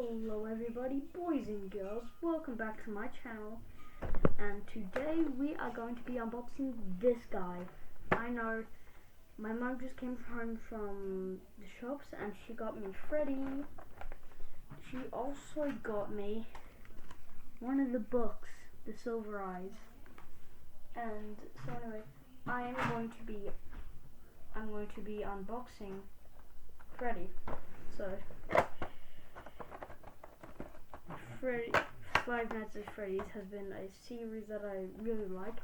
Hello everybody, boys and girls, welcome back to my channel, and today we are going to be unboxing this guy. I know my mom just came home from the shops and she got me Freddy. She also got me one of the books, The Silver Eyes. And so anyway, I'm going to be unboxing Freddy. So Freddy, Five Nights at Freddy's has been a series that I really like.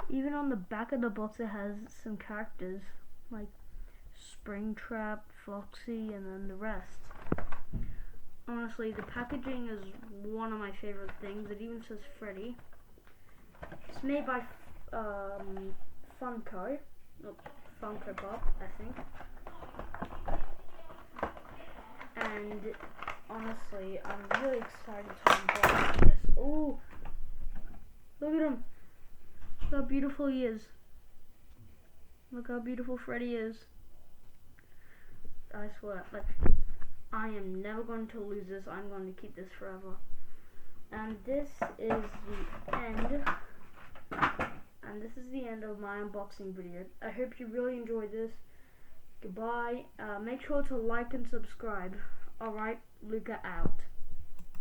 Even on the back of the box it has some characters like Springtrap, Foxy, and then the rest. Honestly, the packaging is one of my favorite things. It even says Freddy. It's made by Funko Pop, I think. And honestly, I'm really excited to unbox this. Oh, look at him! Look how beautiful he is. Look how beautiful Freddy is. I swear, like, I am never going to lose this. I'm going to keep this forever. And this is the end. And this is the end of my unboxing video. I hope you really enjoyed this. Goodbye. Make sure to like and subscribe. Alright, Luca out.